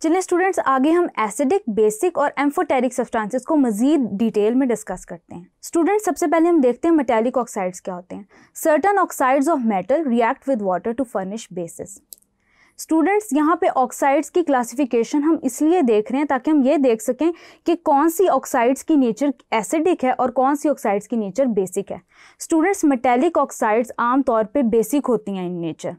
चलिए स्टूडेंट्स, आगे हम एसिडिक, बेसिक और एम्फोटेरिक सब्सटेंसेस को मजीद डिटेल में डिस्कस करते हैं। स्टूडेंट्स, सबसे पहले हम देखते हैं मेटालिक ऑक्साइड्स क्या होते हैं। Certain oxides of metal react with water to furnish basis. Students, यहाँ पे ऑक्साइड्स की क्लासिफिकेशन हम इसलिए देख रहे हैं ताकि हम ये देख सकें कि कौन सी ऑक्साइड्स की नेचर एसिडिक है और कौन सी ऑक्साइड्स की नेचर बेसिक है। स्टूडेंट्स, मेटालिक ऑक्साइड्स आमतौर पे बेसिक होती हैं in nature.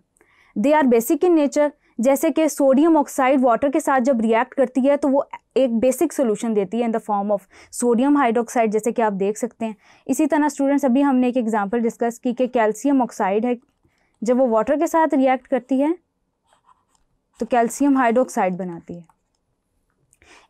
They are basic in nature, जैसे कि सोडियम ऑक्साइड वाटर के साथ जब रिएक्ट करती है तो वो एक बेसिक सोल्यूशन देती है in the form of sodium hydroxide, जैसे कि आप देख सकते हैं। इसी तरह स्टूडेंट्स, अभी हमने एक एग्जांपल डिस्कस की कि कैल्शियम ऑक्साइड है, जब वो वाटर के साथ रिएक्ट करती है तो कैल्शियम हाइड्रोक्साइड बनाती है।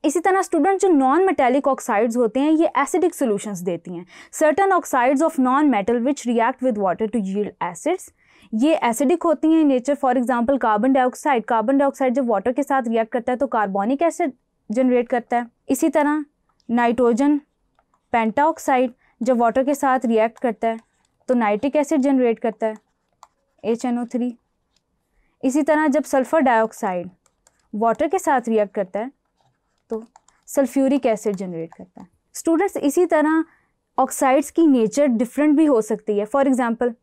इसी तरह स्टूडेंट, जो नॉन मेटालिक ऑक्साइड्स होते हैं ये एसिडिक सॉल्यूशंस देती हैं। Certain oxides of non metal which react with water to yield acids, ये एसिडिक होती हैं in nature. For example carbon dioxide, carbon dioxide जब वाटर के साथ रिएक्ट करता है तो कार्बोनिक एसिड जनरेट करता है। इसी तरह नाइट्रोजन पेंटाऑक्साइड जब वाटर के साथ रिएक्ट करता है तो नाइट्रिक एसिड जनरेट करता है, HNO3। इसी तरह जब सल्फर डाइऑक्साइड वाटर के साथ रिएक्ट करता है तो सल्फ्यूरिक एसिड जनरेट करता है। स्टूडेंट्स, इसी तरह ऑक्साइड्स की नेचर डिफरेंट भी हो सकती है। फॉर एग्जांपल,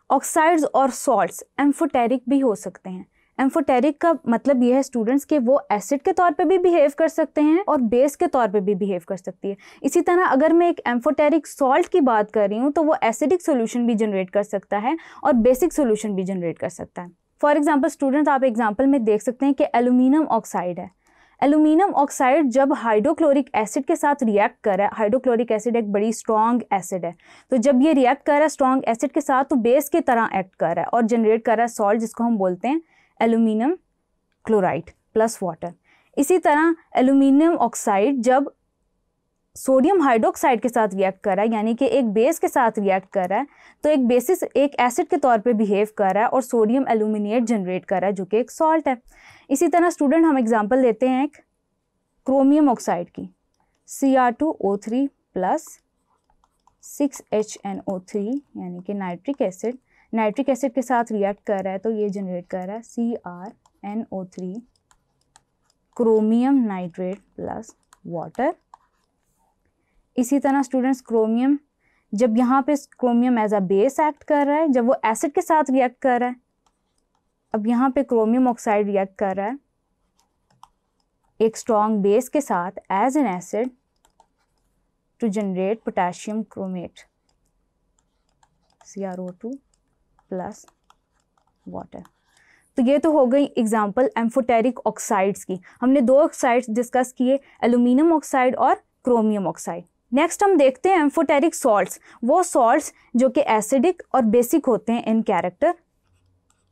ऑक्साइड्स और सॉल्ट्स एम्फोटेरिक भी हो सकते हैं। एम्फोटेरिक का मतलब ये है स्टूडेंट्स कि वो एसिड के तौर पे भी बिहेव कर सकते हैं और बेस के तौर पे भी बिहेव कर सकती है। इसी तरह अगर मैं एक एम्फोटेरिक सॉल्ट की बात कर रही हूँ तो वो एसिडिक सोल्यूशन भी जनरेट कर सकता है और बेसिक सोल्यूशन भी जनरेट कर सकता है। फॉर एग्जाम्पल स्टूडेंट्स, आप एग्जाम्पल में देख सकते हैं कि एल्यूमिनियम ऑक्साइड है। एल्यूमिनियम ऑक्साइड जब हाइड्रोक्लोरिक एसिड के साथ रिएक्ट कर रहा है, हाइड्रोक्लोरिक एसिड एक बड़ी स्ट्रॉन्ग एसिड है, तो जब ये रिएक्ट कर रहा है स्ट्रॉन्ग एसिड के साथ तो बेस की तरह एक्ट कर रहा है और जनरेट कर रहा है सॉल्ट, जिसको हम बोलते हैं एल्यूमिनियम क्लोराइड प्लस वाटर। इसी तरह एल्यूमिनियम ऑक्साइड जब सोडियम हाइड्रोक्साइड के साथ रिएक्ट कर रहा है, यानी कि एक बेस के साथ रिएक्ट कर रहा है, तो एक बेसिस एक एसिड के तौर पे बिहेव कर रहा है और सोडियम एल्यूमिनेट जनरेट कर रहा है जो कि एक सॉल्ट है। इसी तरह स्टूडेंट, हम एग्जांपल लेते हैं एक क्रोमियम ऑक्साइड की, Cr2O3 प्लस 6HNO3 यानी कि नाइट्रिक एसिड, नाइट्रिक एसिड के साथ रिएक्ट कर रहा है तो ये जनरेट कर रहा है CrNO3 chromium nitrate plus water. इसी तरह स्टूडेंट्स, क्रोमियम जब यहाँ पे chromium as a base act कर रहा है, जब वो एसिड के साथ रिएक्ट कर रहा है, अब यहाँ पे क्रोमियम ऑक्साइड रिएक्ट कर रहा है एक स्ट्रॉन्ग बेस के साथ as an acid to generate potassium chromate CrO2 plus water. तो ये तो हो गई एग्जांपल एम्फोटेरिक ऑक्साइड्स की। हमने दो ऑक्साइड्स डिस्कस किए, एल्यूमिनियम ऑक्साइड और क्रोमियम ऑक्साइड। नेक्स्ट हम देखते हैं एम्फोटेरिक सॉल्ट्स, वो सॉल्ट्स जो कि एसिडिक और बेसिक होते हैं इन कैरेक्टर।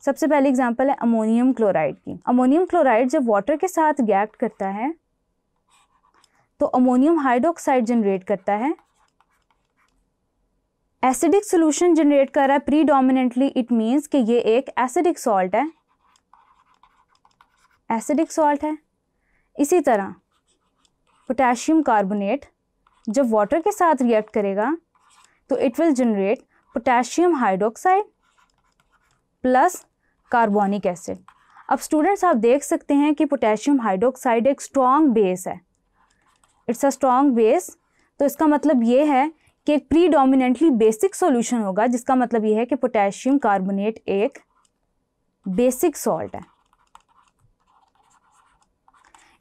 सबसे पहले एग्जांपल है अमोनियम क्लोराइड की। अमोनियम क्लोराइड जब वाटर के साथ रिएक्ट करता है तो अमोनियम हाइड्रोक्साइड जनरेट करता है, एसिडिक सॉल्यूशन जनरेट कर रहा है प्रीडोमिनेंटली। इट मींस कि ये एक एसिडिक सॉल्ट है, एसिडिक सॉल्ट है। इसी तरह पोटेशियम कार्बोनेट जब वाटर के साथ रिएक्ट करेगा तो it will generate potassium hydroxide plus carbonic acid. अब स्टूडेंट्स, आप देख सकते हैं कि पोटेशियम हाइड्रोक्साइड एक स्ट्रॉन्ग बेस है, इट्स अ स्ट्रॉन्ग बेस। तो इसका मतलब ये है कि एक प्रीडोमिनेंटली बेसिक सॉल्यूशन होगा, जिसका मतलब ये है कि पोटेशियम कार्बोनेट एक बेसिक सॉल्ट है।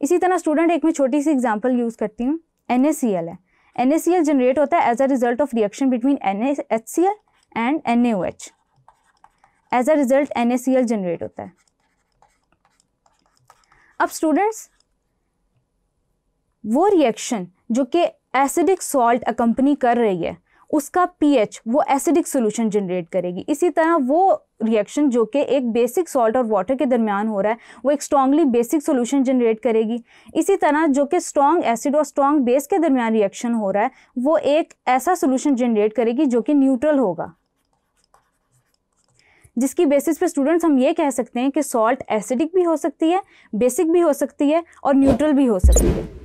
इसी तरह स्टूडेंट, एक मैं छोटी सी एग्जांपल यूज करती हूँ, NaCl है। NaCl जनरेट होता है as a result of reaction between NaHCl and NaOH। As a result NaCl generate होता है। अब स्टूडेंट्स, वो रिएक्शन जो कि एसिडिक सॉल्ट अकम्पनी कर रही है उसका pH वो एसिडिक सॉल्यूशन जनरेट करेगी। इसी तरह वो रिएक्शन जो कि एक बेसिक सॉल्ट और वाटर के दरमियान हो रहा है वो एक स्ट्रॉन्गली बेसिक सॉल्यूशन जनरेट करेगी। इसी तरह जो कि स्ट्रॉन्ग एसिड और स्ट्रॉन्ग बेस के दरमियान रिएक्शन हो रहा है वो एक ऐसा सॉल्यूशन जनरेट करेगी जो कि न्यूट्रल होगा, जिसकी बेसिस पे स्टूडेंट्स हम ये कह सकते हैं कि सॉल्ट एसिडिक भी हो सकती है, बेसिक भी हो सकती है और न्यूट्रल भी हो सकती है।